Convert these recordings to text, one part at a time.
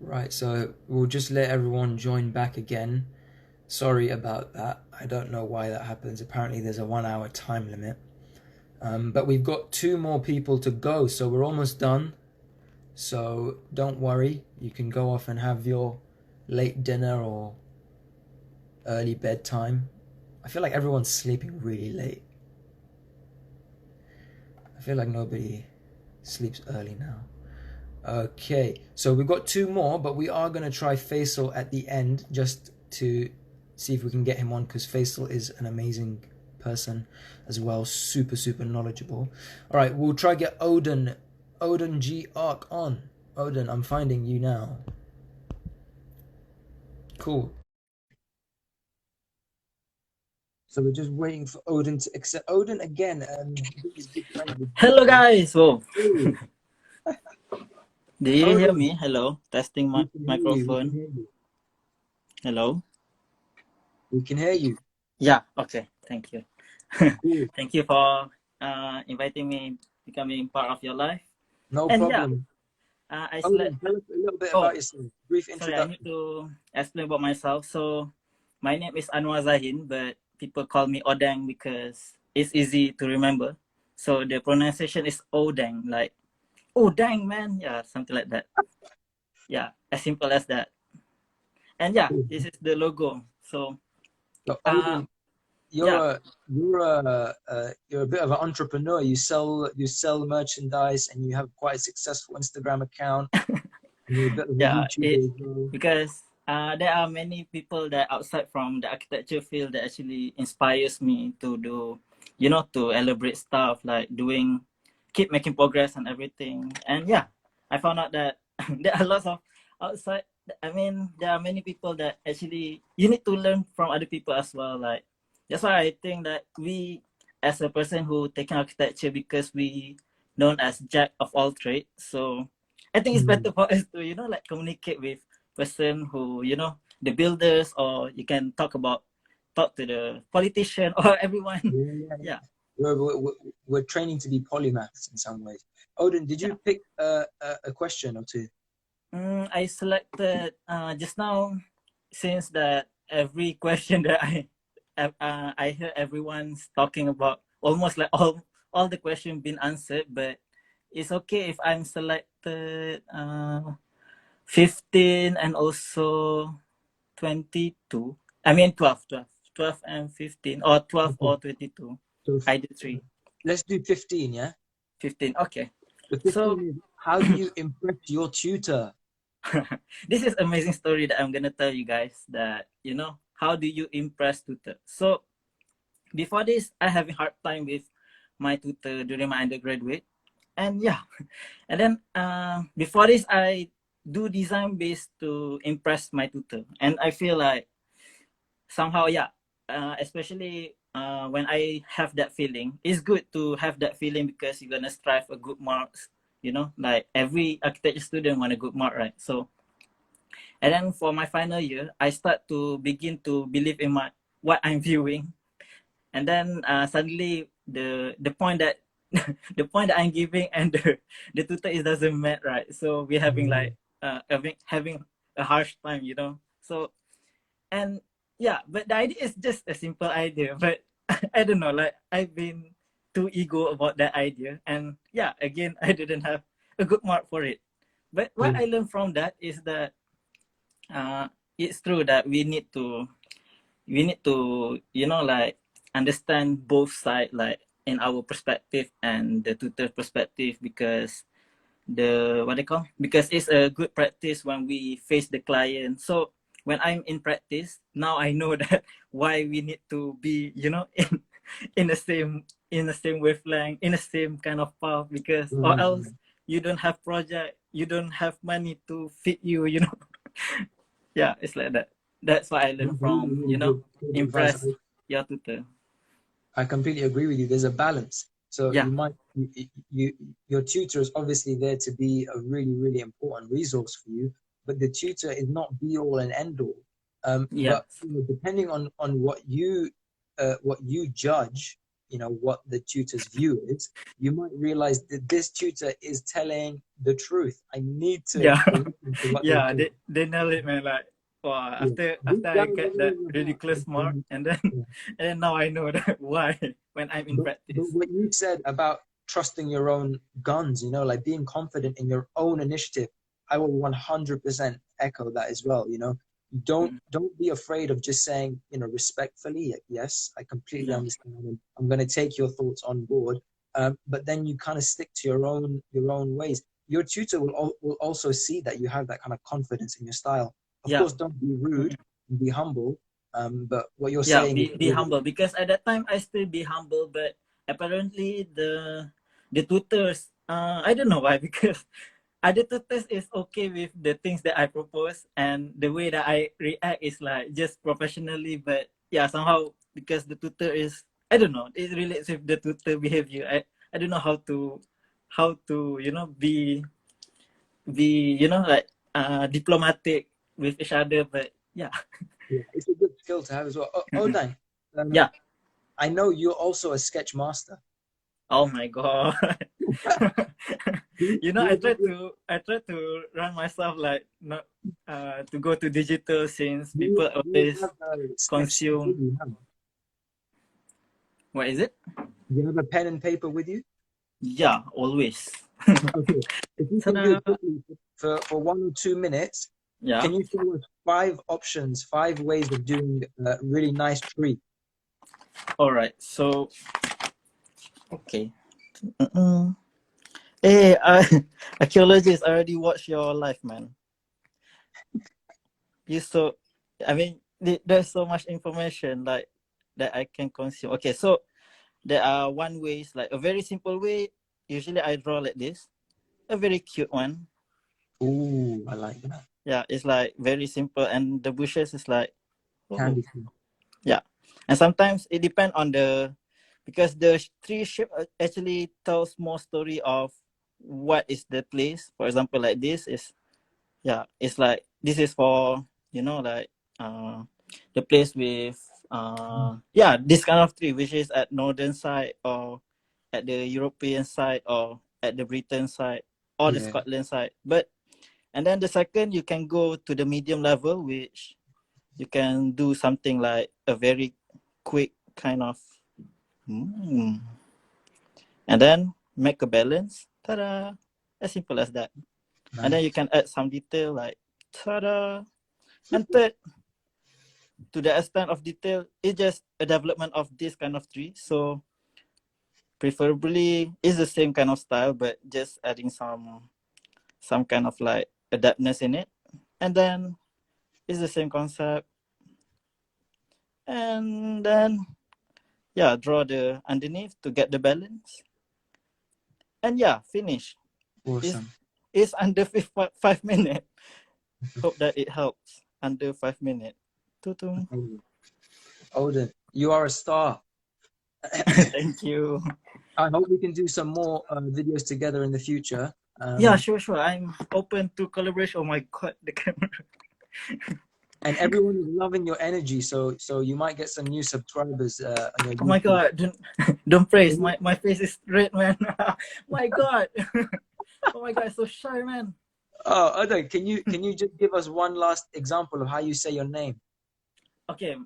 Right, so we'll just let everyone join back again. Sorry about that. I don't know why that happens. Apparently, there's a 1 hour time limit. But we've got two more people to go, so we're almost done. So don't worry. You can go off and have your late dinner or early bedtime. I feel like everyone's sleeping really late. I feel like nobody sleeps early now. Okay, so we've got two more, but we are going to try Faisal at the end just to see if we can get him on because Faisal is an amazing person as well, super, super knowledgeable. All right, we'll try get Odin G Arc on. Odin, I'm finding you now. Cool. So we're just waiting for Odin to accept. Odin again, he's good friends with Hello Faisal. guys. Whoa. Hey, Do you hear Odin, me? Hello. Testing my we can hear you. We can microphone. hear you. Hello. We can hear you. Yeah. Okay. Thank you. Cool. Thank you for inviting me, becoming part of your life. No And yeah, problem. I Odin, select. tell us a little bit Oh, about yourself. Brief sorry. I need introduction. to explain about myself. So, my name is Anwar Zahin, but people call me Odang because it's easy to remember. So the pronunciation is Odang, like oh dang man, yeah, something like that. Yeah, as simple as that. And yeah, Cool. this is the logo. So So uh Odin, you're yeah. a you're a bit of an entrepreneur. You sell merchandise and you have quite a successful Instagram account and you're a bit of a Yeah, it YouTuber as well. because there are many people that outside from the architecture field that actually inspires me to do, to elaborate stuff like keep making progress and everything. And yeah, I found out that there are lots of outside. I mean, there are many people that actually you need to learn from other people as well. Like that's why I think that we, as a person who taking architecture, because we known as jack of all trades, so I think it's Mm. better for us to, like communicate with person who, the builders, or you can talk to the politician or everyone. Yeah, yeah, yeah. Yeah, We're training to be polymaths in some ways. Odin, did yeah. you pick a question or two? I selected just now since that every question that I hear everyone's talking about almost like all the question been answered, but it's okay if I'm selected 15 and also 22. I mean 12 and 15 or 12 Okay. or 22. So I did three. let's do 15, yeah? 15. Okay. The So 15 is how do you impress your tutor? this is amazing story that I'm gonna tell you guys that how do you impress tutor. So before this, I have a hard time with my tutor during my undergraduate, and yeah, and then before this I do design based to impress my tutor, and I feel like somehow yeah, especially when I have that feeling, it's good to have that feeling because you're gonna strive a good marks, like every architecture student want a good mark, right? So and then for my final year I start to begin to believe in my what I'm viewing, and then suddenly the point that the point that I'm giving and the tutor is doesn't match, right? So we're having Mm. like having a harsh time, so and yeah, but the idea is just a simple idea, but I don't know, like I've been too ego about that idea, and yeah, again I didn't have a good mark for it. But what Yeah. I learned from that is that uh, it's true that we need to like understand both sides, like in our perspective and the tutor perspective, because the what they call because it's a good practice when we face the client. So when I'm in practice now, I know that why we need to be in the same wavelength, in the same kind of path, because or else Mm. you don't have project, you don't have money to feed you. Yeah, it's like that. That's what I learned That's really, from really good advice. impress your tutor. I completely agree with you. There's a balance. So Yeah, your tutor is obviously there to be a really, really important resource for you, but the tutor is not be all and end all. yeah, But depending on what you judge, what the tutor's view is, you might realize that this tutor is telling the truth. I need to yeah. to what they've Yeah, done. they nailed it, man. Like, wow, Yeah. Deep after I down, they get know that in your heart, ridiculous mark, and then yeah. and then now I know that why when I'm in But practice. what you said about trusting your own guns, you know, like being confident in your own initiative, I will 100% echo that as well. You know, Mm. don't be afraid of just saying, you know, respectfully, yes, I completely Yeah, understand, and I'm going to take your thoughts on board. But then you kind of stick to your own ways. Your tutor will also see that you have that kind of confidence in your style. Of yeah. course, don't be rude, Mm. be humble. But what you're Yeah, saying is be humble, because at that time I still be humble, but apparently the tutors, I don't know why, because other tutors is okay with the things that I propose, and the way that I react is like just professionally. But yeah, somehow because the tutor is, I don't know, it relates with the tutor behavior. I don't know how to be like diplomatic with each other, but yeah. yeah, it's a good skill to have as well. Oh, dang. Yeah. I know you're also a sketch master. Oh my god. Do I you try have, to run myself like not to go to digital, since people do you always have a sketch set with consume. you now? What is it? Do you have a pen and paper with you? Yeah, always. Okay. If you can do Ta-da. it quickly for 1 or 2 minutes, Yeah. can you show us 5 options, 5 ways of doing a really nice tree? All right. So okay. Mm-mm. Hey, archaeologists, I already watched your life, man. You so, I mean, there's so much information like that I can consume. Okay, so there are one ways, like a very simple way. Usually I draw like this, a very cute one. Ooh, I like that. Yeah, it's like very simple, and the bushes is like, oh, Candy cane. yeah. And sometimes it depends on because the tree shape actually tells more story of what is the place. For example, like this is, yeah, it's like this is for, like the place with yeah, this kind of tree, which is at northern side, or at the European side, or at the Britain side, or the Yeah. Scotland side. But and then the second, you can go to the medium level, which you can do something like a very quick kind of, mm, and then make a balance. Ta-da! As simple as that. And then you Nice. can add some detail like, ta-da! And third, to the extent of detail, it's just a development of this kind of tree. So preferably it's the same kind of style, but just adding some kind of like adaptness in it. And then it's the same concept. And then yeah, draw the underneath to get the balance. And yeah, finish. It's Awesome. it's under 5 minutes. Hope that it helps. Under 5 minutes. Tutum. Odin, you are a star. Thank you. I hope we can do some more videos together in the future. Yeah, sure. I'm open to collaboration. Oh my god, the camera. And everyone is loving your energy, so you might get some new subscribers on your Oh my YouTube. god, don't praise. Can you, My face is red, man. My god. Oh my god, so shy, man. oh, Odin, can you just give us one last example of how you say your name? Okay,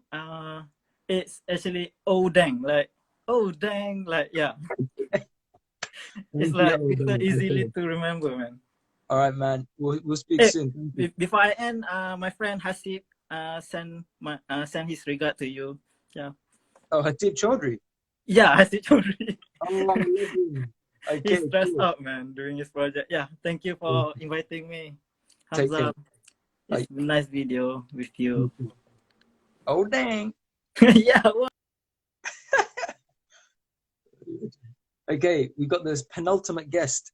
it's actually oh dang, like oh dang, like yeah. It's Thank you, like it's so Odin. easily Okay. to remember, man. All right, man. We'll speak Hey, soon. Thank you. before I end, my friend Hasib send his regard to you. Yeah. Oh, Hatib Chaudhry. Yeah, Hasib Choudhury. Oh, I love him. Okay, He's stressed cool. out, man, during his project. Yeah, thank you for inviting me, Take care. Hamza. It's Bye. a nice video with you. Oh, dang. Yeah. What? Okay, we got this penultimate guest.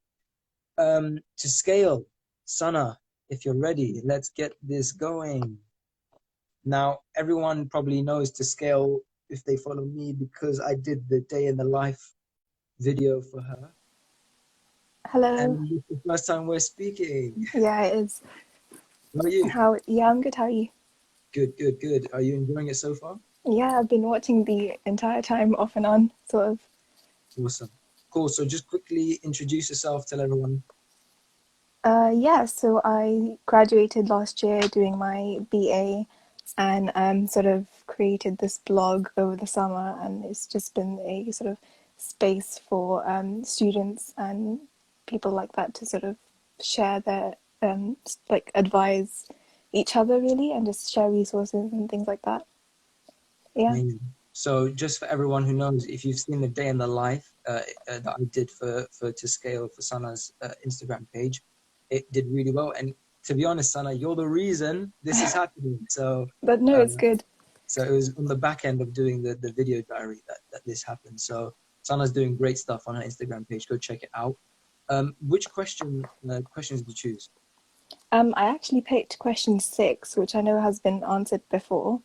To scale, Sana, if you're ready, let's get this going. Now, everyone probably knows to scale if they follow me because I did the day in the life video for her. Hello. And this is the first time we're speaking. Yeah, it is. How are you? Yeah, I'm good. How are you? Good, good, good. Are you enjoying it so far? Yeah, I've been watching the entire time off and on, sort of. Awesome. Cool. So just quickly introduce yourself, tell everyone. Yeah, so I graduated last year doing my BA and sort of created this blog over the summer, and it's just been a sort of space for students and people like that to sort of share their like advise each other really and just share resources and things like that. Yeah. Amazing. So just for everyone who knows, if you've seen the day in the life that I did for To Scale for Sana's Instagram page, it did really well. And to be honest, Sana, you're the reason this is happening. So But no, uh, it's good. so it was on the back end of doing the video diary that this happened. So Sana's doing great stuff on her Instagram page. Go check it out. Which questions did you choose? I actually picked question 6, which I know has been answered before,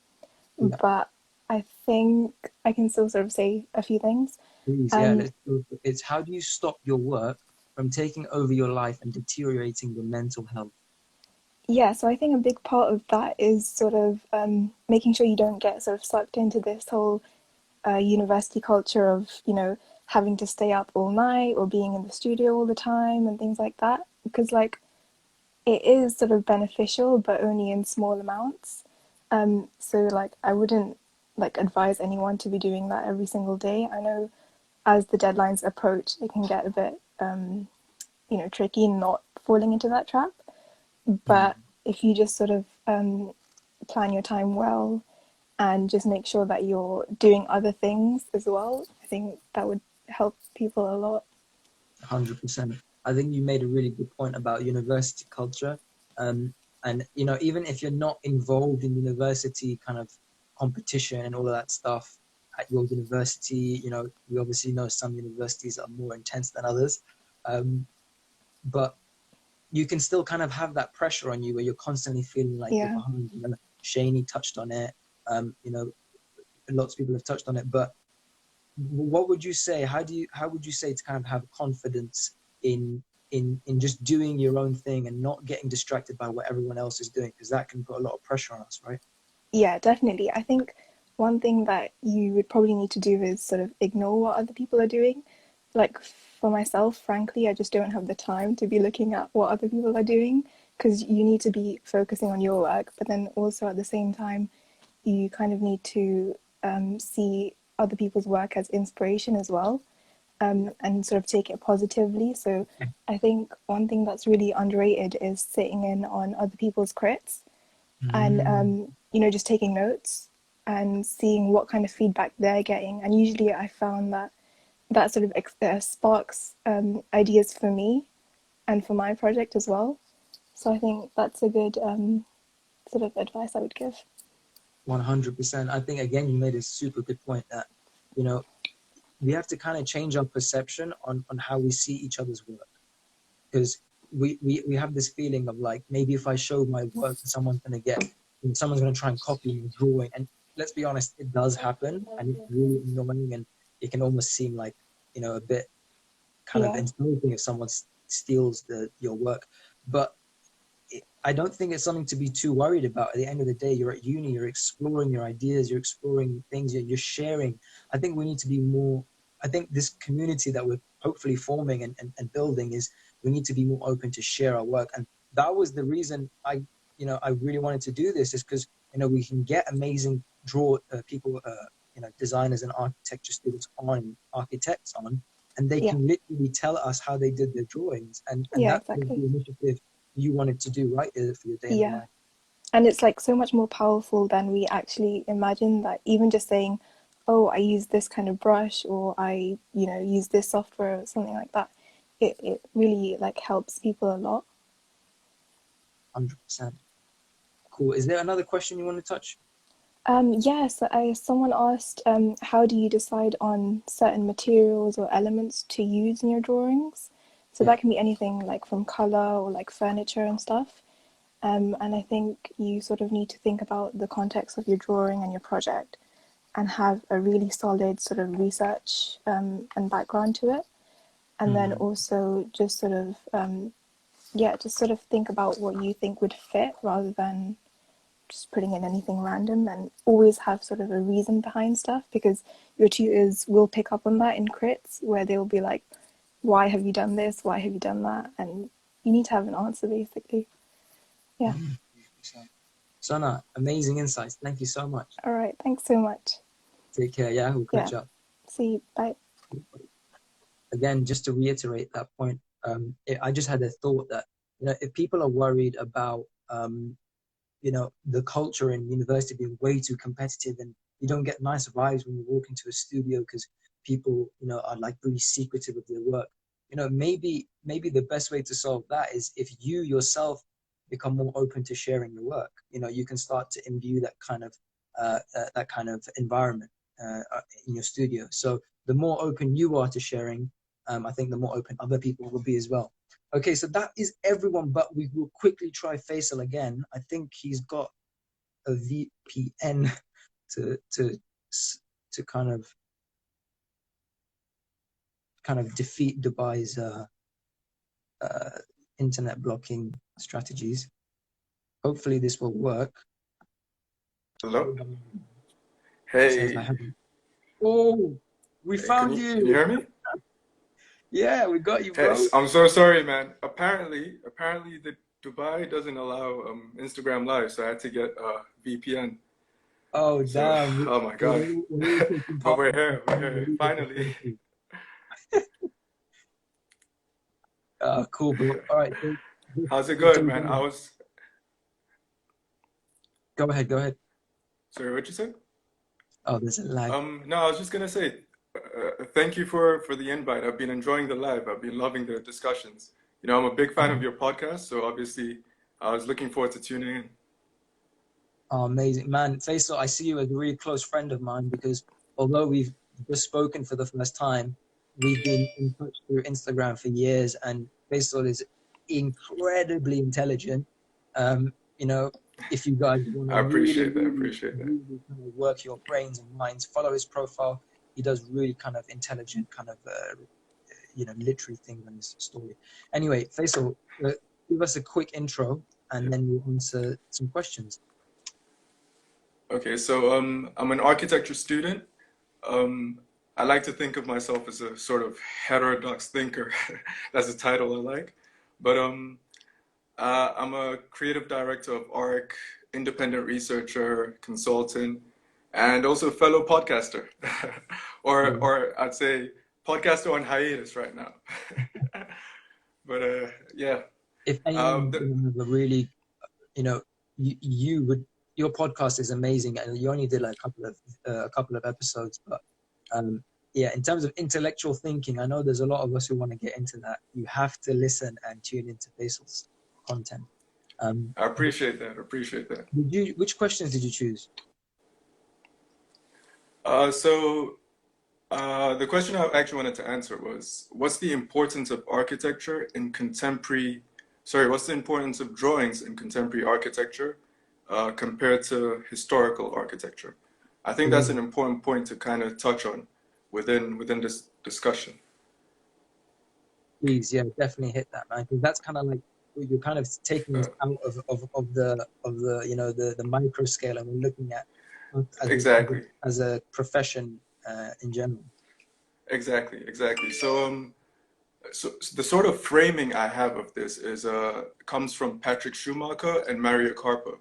Yeah, but I think I can still sort of say a few things. please. Yeah, Um, it's how do you stop your work from taking over your life and deteriorating your mental health? yeah, so I think a big part of that is sort of making sure you don't get sort of sucked into this whole university culture of, having to stay up all night or being in the studio all the time and things like that. Because, like, it is sort of beneficial, but only in small amounts. So, like, I wouldn't like advise anyone to be doing that every single day. I know as the deadlines approach, it can get a bit, tricky not falling into that trap. Mm, But if you just sort of plan your time well and just make sure that you're doing other things as well, I think that would help people a lot. 100%. I think you made a really good point about university culture. And, even if you're not involved in university kind of competition and all of that stuff at your university, we obviously know some universities are more intense than others. Um, but you can still kind of have that pressure on you where you're constantly feeling like you're Yeah. behind. Shaney touched on it. Um, you know, Lots of people have touched on it. But what would you say? How would you say to kind of have confidence in just doing your own thing and not getting distracted by what everyone else is doing? Because that can put a lot of pressure on us, right? Yeah, definitely. I think one thing that you would probably need to do is sort of ignore what other people are doing. Like for myself, frankly, I just don't have the time to be looking at what other people are doing because you need to be focusing on your work, but then also at the same time, you kind of need to see other people's work as inspiration as well, and sort of take it positively. So I think one thing that's really underrated is sitting in on other people's crits and Mm, just taking notes and seeing what kind of feedback they're getting. And usually I found that that sort of sparks ideas for me and for my project as well. So I think that's a good sort of advice I would give. 100%. I think again you made a super good point that you know we have to kind of change our perception on how we see each other's work, because we have this feeling of like, maybe if I show my work, someone's gonna try and copy my drawing. And let's be honest, it does happen, and it's really annoying, and it can almost seem like a bit kind of Yeah, insulting if someone steals your work. But I don't think it's something to be too worried about. At the end of the day, you're at uni, you're exploring your ideas, you're exploring things, you're sharing. I think we need to be more. I think this community that we're hopefully forming and building is, we need to be more open to share our work. And that was the reason I really wanted to do this, is because we can get amazing people, designers and architecture students on, architects on, and they yeah, can literally tell us how they did their drawings, and yeah, that was exactly. the initiative you wanted to do, right, for your day in the Yeah. life. And it's like so much more powerful than we actually imagine, that even just saying, oh, I use this kind of brush or I, use this software or something like that, it really like helps people a lot. 100%. Cool. Is there another question you want to touch? Yeah, so someone asked, how do you decide on certain materials or elements to use in your drawings? So Yeah. that can be anything like from color or like furniture and stuff. And I think you sort of need to think about the context of your drawing and your project and have a really solid sort of research and background to it. And then Mm, also just sort of, just sort of think about what you think would fit rather than just putting in anything random, and always have sort of a reason behind stuff, because your tutors will pick up on that in crits where they'll be like, why have you done this? Why have you done that? And you need to have an answer, basically. Yeah. Sana, amazing insights. Thank you so much. All right. Thanks so much. Take care. Yeah, we'll catch up. See you. Bye. Again, just to reiterate that point, I just had a thought that, if people are worried about, the culture in university being way too competitive, and you don't get nice vibes when you walk into a studio because people, are like really secretive of their work. Maybe the best way to solve that is if you yourself become more open to sharing your work. You can start to imbue that kind of environment in your studio. So the more open you are to sharing, I think the more open other people will be as well. Okay, so that is everyone, but we will quickly try Faisal again. I think he's got a VPN to kind of defeat Dubai's internet blocking strategies. Hopefully this will work. Hello? It says I Hey. haven't. Oh, we found you. Can you hear me? Yeah, we got you, Hey, bro. I'm so sorry, man. Apparently the Dubai doesn't allow Instagram Live, so I had to get a VPN. Oh, So, damn. oh my gosh. But we're here, finally. Cool, bro. All right. How's it going, man? Go ahead. Sorry, what you said? Oh, there's a lag. No, I was just gonna say, thank you for the invite. I've been enjoying the live. I've been loving the discussions. I'm a big fan of your podcast, so obviously I was looking forward to tuning in. Oh, amazing, man. Faisal, I see you as a really close friend of mine because although we've just spoken for the first time, we've been in touch through Instagram for years, and Faisal is incredibly intelligent. If you guys want to I really, appreciate that. really kind of work your brains and minds, follow his profile. He does really kind of intelligent kind of literary thing on his story. Anyway, Faisal, give us a quick intro and then we'll answer some questions. Okay, so I'm an architecture student. I like to think of myself as a sort of heterodox thinker. That's a title I like. But I'm a creative director of ARC, independent researcher, consultant, and also a fellow podcaster. or I'd say podcaster on hiatus right now. But yeah. If anyone have a really, you would, your podcast is amazing, and you only did like a couple of episodes, but yeah, in terms of intellectual thinking, I know there's a lot of us who want to get into that. You have to listen and tune into Faisal's content. I appreciate that. Which questions did you choose? So the question I actually wanted to answer was, what's the importance of architecture in contemporary, what's the importance of drawings in contemporary architecture compared to historical architecture? I think that's an important point to kind of touch on within this discussion. Please, yeah, definitely hit that, man, because that's kind of like you're kind of taking us out of the micro scale, and we're looking at as a profession in general. Exactly. So the sort of framing I have of this is comes from Patrick Schumacher and Mario Carpa.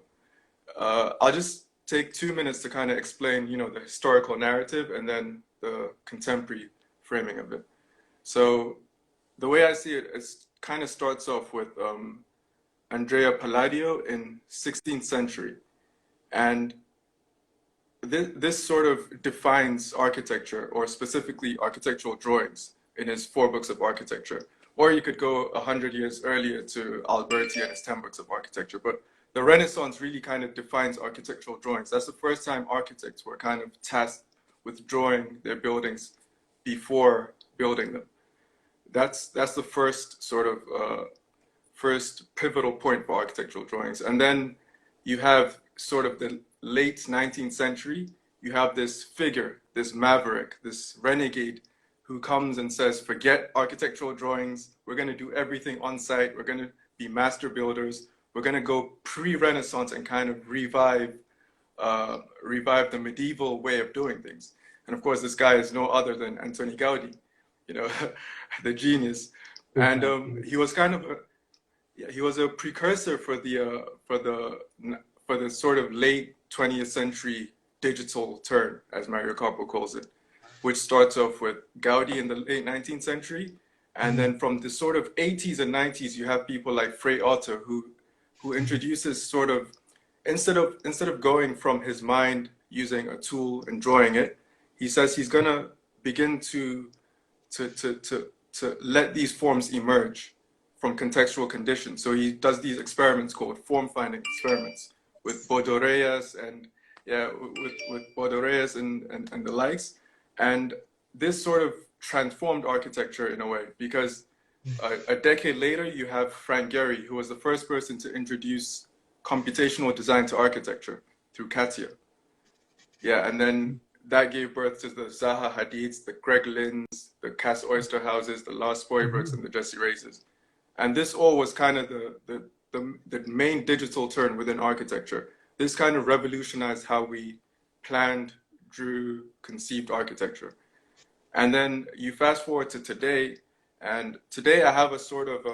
I'll just take 2 minutes to kind of explain, the historical narrative and then the contemporary framing of it. So the way I see it, it kind of starts off with Andrea Palladio in 16th century. And this sort of defines architecture, or specifically architectural drawings, in his 4 books of architecture. Or you could go 100 years earlier to Alberti and his 10 books of architecture. But the Renaissance really kind of defines architectural drawings. That's the first time architects were kind of tasked with drawing their buildings before building them. That's the first sort of first pivotal point for architectural drawings. And then you have sort of the late 19th century, you have this figure, this maverick, this renegade who comes and says, forget architectural drawings, we're going to do everything on site, we're going to be master builders, we're going to go pre-Renaissance and kind of revive the medieval way of doing things. And of course, this guy is no other than Antoni Gaudi, the genius. And he was kind of yeah, he was a precursor for the sort of late 20th century digital turn, as Mario Carpo calls it, which starts off with Gaudi in the late 19th century, and then from the sort of 80s and 90s, you have people like Frei Otto who introduces sort of instead of going from his mind using a tool and drawing it, he says he's gonna begin to to to to let these forms emerge from contextual conditions. So he does these experiments called form finding experiments with Baudelaire and yeah, with Baudelaire and the likes. And this sort of transformed architecture in a way because a decade later you have Frank Gehry, who was the first person to introduce computational design to architecture through CATIA. Yeah, and then that gave birth to the Zaha Hadids, the Greg Lynns, the Cass Oyster Houses, the Lars Spoibergs, and the Jesse Raises. And this all was kind of the main digital turn within architecture. This kind of revolutionized how we planned, drew, conceived architecture. And then you fast forward to today, and today I have a sort of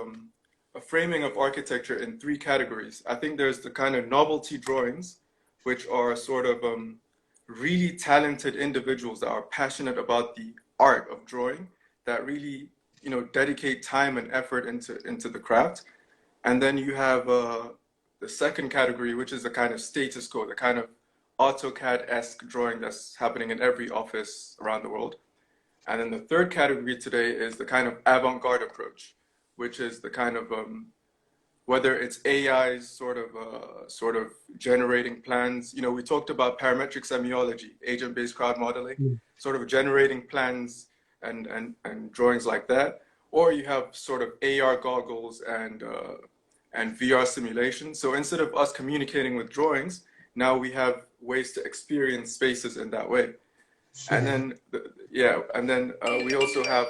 a framing of architecture in three categories. I think there's the kind of novelty drawings, which are sort of really talented individuals that are passionate about the art of drawing, that really, you know, dedicate time and effort into the craft. And then you have the second category, which is the kind of status quo, the kind of AutoCAD-esque drawing that's happening in every office around the world. And then the third category today is the kind of avant-garde approach, which is the kind of whether it's AI's sort of generating plans. You know, we talked about parametric semiology, agent-based crowd modeling, sort of generating plans and drawings like that. Or you have sort of AR goggles and VR simulation. So instead of us communicating with drawings, now we have ways to experience spaces in that way. Sure. And then, we also have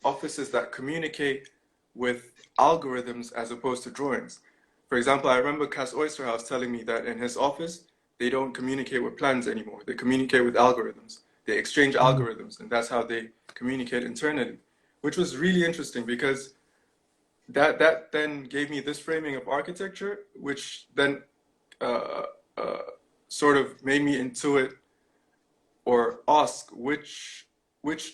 offices that communicate with algorithms as opposed to drawings. For example, I remember Cass Oysterhouse telling me that in his office, they don't communicate with plans anymore. They communicate with algorithms. They exchange algorithms, and that's how they communicate internally, which was really interesting because that then gave me this framing of architecture, which then sort of made me intuit or ask which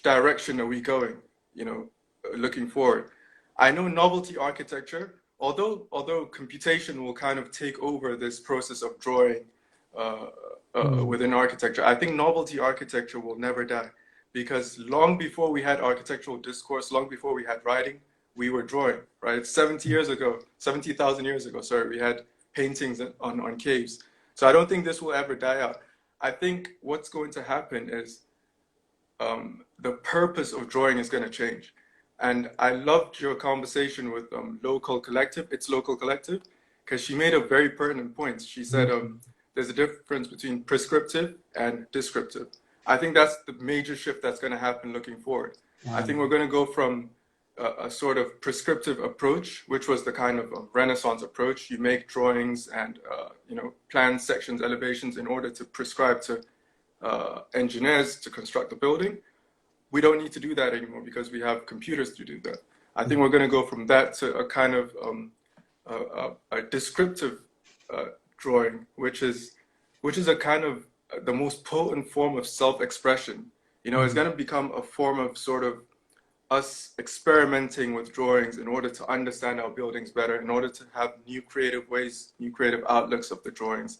direction are we going, you know, looking forward. I know novelty architecture, although computation will kind of take over this process of drawing within architecture, I think novelty architecture will never die because long before we had architectural discourse, long before we had writing, we were drawing, right? 70,000 years ago, sorry, we had paintings on caves. So I don't think this will ever die out. I think what's going to happen is the purpose of drawing is going to change. And I loved your conversation with Local Collective, It's Local Collective, because she made a very pertinent point. She said there's a difference between prescriptive and descriptive. I think that's the major shift that's going to happen looking forward. I think we're going to go from a sort of prescriptive approach, which was the kind of Renaissance approach. You make drawings and plans, sections, elevations in order to prescribe to engineers to construct the building. We don't need to do that anymore because we have computers to do that. I think we're going to go from that to a kind of a descriptive drawing, which is a kind of the most potent form of self-expression. You know, it's going to become a form of sort of us experimenting with drawings in order to understand our buildings better, in order to have new creative ways, new creative outlooks of the drawings.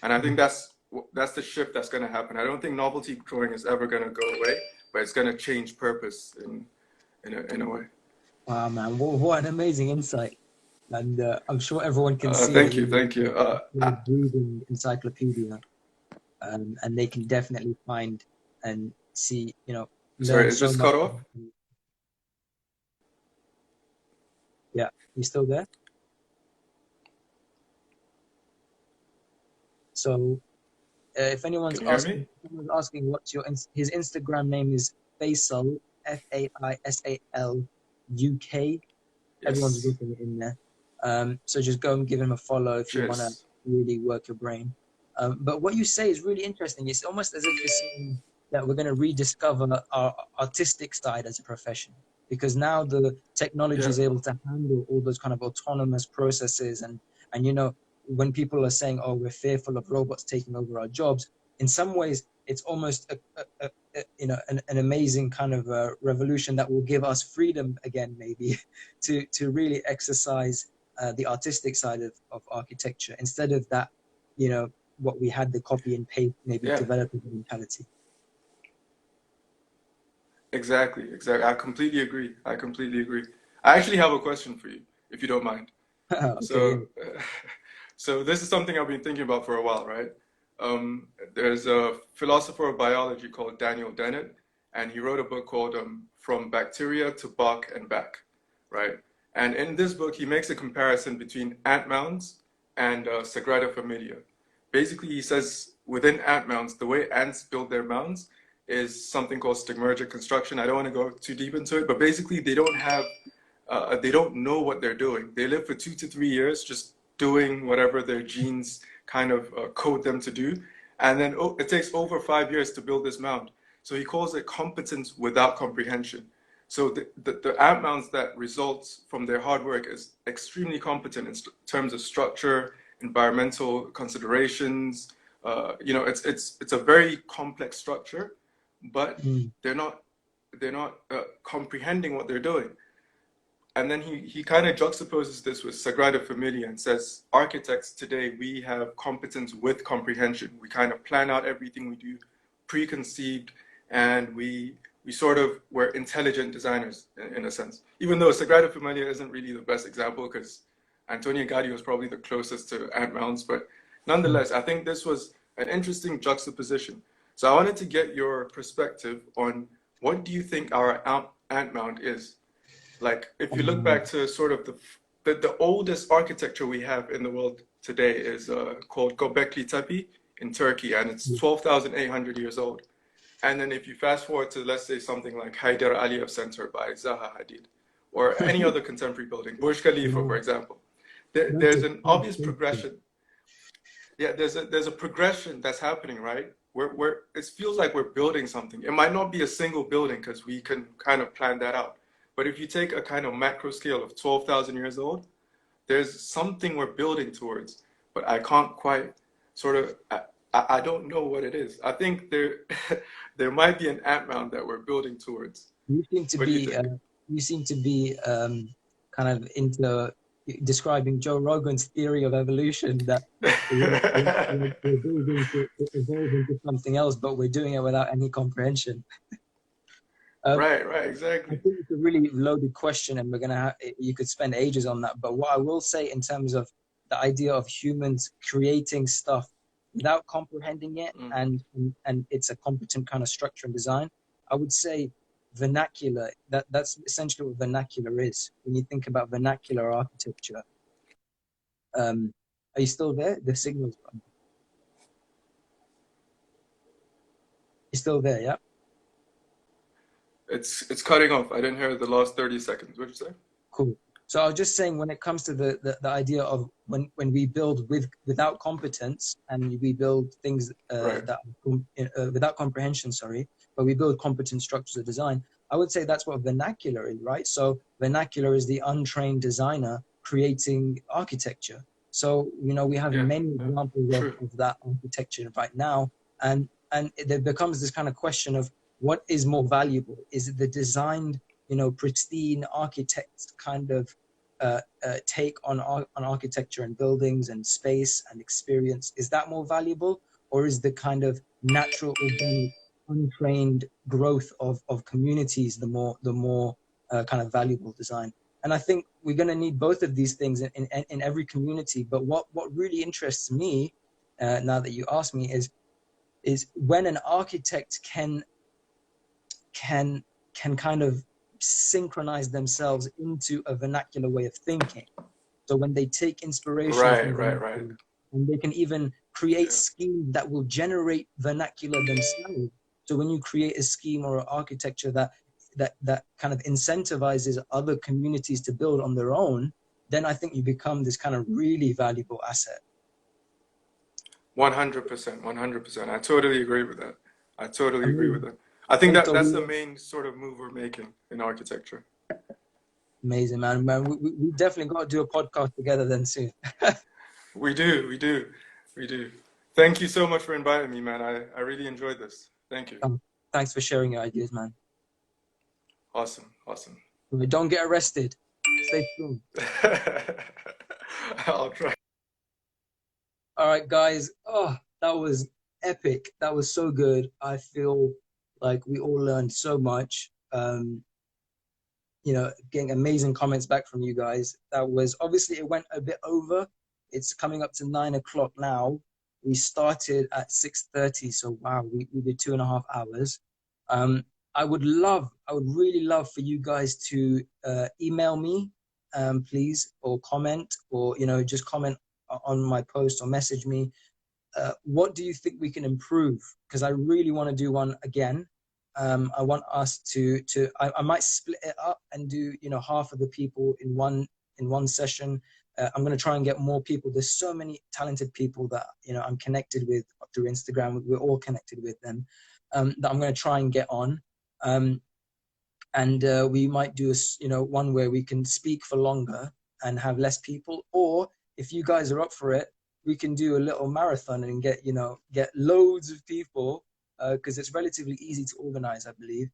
And I think that's the shift that's going to happen. I don't think novelty drawing is ever going to go away, but it's going to change purpose in a way. Wow, man, what an amazing insight. And I'm sure everyone can see thank you. breathing encyclopedia. And they can definitely find and see, you know. Sorry, is this cut off? Yeah, you still there? So, if anyone's asking what's his Instagram name is Faisal, Faisal UK. Yes. Everyone's looking in there. So just go and give him a follow if you want to really work your brain. But what you say is really interesting. It's almost as if you're saying that we're going to rediscover our artistic side as a profession. because now the technology Yeah. is able to handle all those kind of autonomous processes. And you know, when people are saying, oh, we're fearful of robots taking over our jobs, in some ways it's almost you know, an amazing kind of revolution that will give us freedom again, maybe to really exercise the artistic side of architecture, instead of that, you know, what we had, the copy and paste, maybe Yeah. developing mentality. Exactly. Exactly. I completely agree. I completely agree. I actually have a question for you, if you don't mind. Okay, yeah. So, so this is something I've been thinking about for a while, right? There's a philosopher of biology called Daniel Dennett, and he wrote a book called From Bacteria to Bach and Back, right? And in this book, he makes a comparison between ant mounds and Sagrada Familia. Basically, he says within ant mounds, the way ants build their mounds is something called stigmergic construction. I don't want to go too deep into it, but basically, they don't know what they're doing. They live for 2 to 3 years just doing whatever their genes kind of code them to do. And then it takes over 5 years to build this mound. So he calls it competence without comprehension. So the ant mounds that results from their hard work is extremely competent in terms of structure, environmental considerations. You know, it's a very complex structure, but they're not comprehending what they're doing. And then he kind of juxtaposes this with Sagrada Familia and says, architects today, we have competence with comprehension. We kind of plan out everything we do, preconceived, and we're intelligent designers in a sense. Even though Sagrada Familia isn't really the best example, because Antonio Gaudi was probably the closest to ant mounds, but nonetheless, I think this was an interesting juxtaposition. So I wanted to get your perspective on, what do you think our ant mound is? Like, if you look back to sort of the oldest architecture we have in the world today is called Göbekli Tepe in Turkey, and it's 12,800 years old. And then if you fast forward to, let's say, something like Haydar Aliyev Center by Zaha Hadid, or any other contemporary building, Burj Khalifa, for example, there's an obvious progression. Yeah, there's a progression that's happening, right? It feels like we're building something. It might not be a single building because we can kind of plan that out. But if you take a kind of macro scale of 12,000 years old, there's something we're building towards, but I can't quite sort of, I don't know what it is. I think there there might be an ant mound that we're building towards. You seem to What do you be, think? kind of into describing Joe Rogan's theory of evolution, that we're building to evolve into something else, but we're doing it without any comprehension. Right, I exactly. think it's a really loaded question, and you could spend ages on that. But what I will say in terms of the idea of humans creating stuff without comprehending it, and it's a competent kind of structure and design, I would say vernacular. That's essentially what vernacular is. When you think about vernacular architecture, are you still there? The signal's gone. You're still there, yeah? It's cutting off. I didn't hear the last 30 seconds. What'd you say? Cool. So I was just saying, when it comes to the idea of when we build without competence, and we build things Right. that without comprehension, sorry, but we build competent structures of design, I would say that's what vernacular is, right? So vernacular is the untrained designer creating architecture. So, you know, we have many examples of that architecture right now, and there becomes this kind of question of, what is more valuable? Is it the designed, you know, pristine architect kind of take on architecture and buildings and space and experience? Is that more valuable, or is the kind of natural, organic, untrained growth of communities the more kind of valuable design? And I think we're going to need both of these things in every community. But what really interests me, now that you ask me, is when an architect can kind of synchronize themselves into a vernacular way of thinking. So when they take inspiration from vernacular, and they can even create schemes that will generate vernacular themselves. So when you create a scheme or an architecture that kind of incentivizes other communities to build on their own, then I think you become this kind of really valuable asset. 100%, 100%. I totally agree with that. I totally agree with that. I think that's the main sort of move we're making in architecture. Amazing, man. We definitely got to do a podcast together then soon. We do, we do, we do. Thank you so much for inviting me, man. I really enjoyed this. Thank you. Thanks for sharing your ideas, man. Awesome, awesome. Don't get arrested. Stay tuned. I'll try. All right, guys. Oh, that was epic. That was so good. I feel like we all learned so much. You know, getting amazing comments back from you guys. That was obviously, it went a bit over. It's coming up to 9 o'clock now. We started at 6:30, so wow, we did 2.5 hours. I would really love for you guys to email me, please, or comment, or just comment on my post or message me. What do you think we can improve? Because I really want to do one again. I want us to I might split it up and do half of the people in one session. I'm going to try and get more people. There's so many talented people that I'm connected with through Instagram. We're all connected with them, that I'm going to try and get on. And we might do one where we can speak for longer and have less people. Or if you guys are up for it, we can do a little marathon and get loads of people, because it's relatively easy to organize, I believe.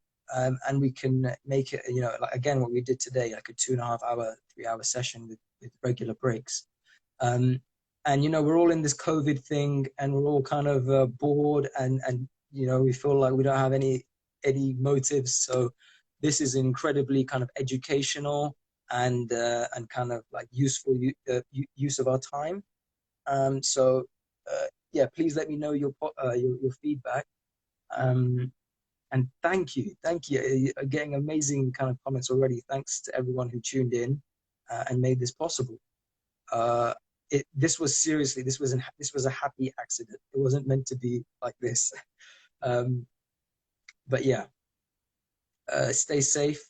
And we can make it, like again, what we did today, like a 2.5 hour, 3 hour session with regular breaks. And we're all in this COVID thing, and we're all kind of bored, and we feel like we don't have any motives. So this is incredibly kind of educational and kind of like useful use of our time. So yeah, please let me know your feedback. And thank you. You're getting amazing kind of comments already. Thanks to everyone who tuned in and made this possible. This was a happy accident. It wasn't meant to be like this. But yeah, stay safe,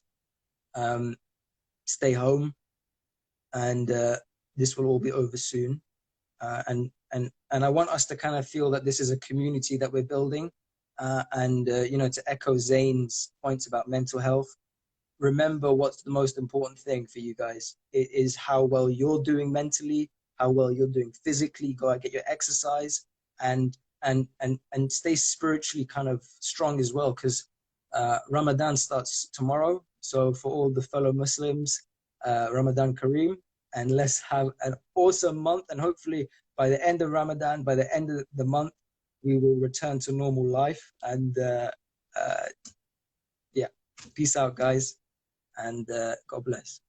stay home, and this will all be over soon. And I want us to kind of feel that this is a community that we're building. And to echo Zane's points about mental health, remember what's the most important thing for you guys. It is how well you're doing mentally, how well you're doing physically. Go out, get your exercise, and stay spiritually kind of strong as well, because Ramadan starts tomorrow. So for all the fellow Muslims, Ramadan Kareem, and let's have an awesome month. And hopefully by the end of Ramadan, by the end of the month, we will return to normal life. And yeah, peace out, guys, and God bless.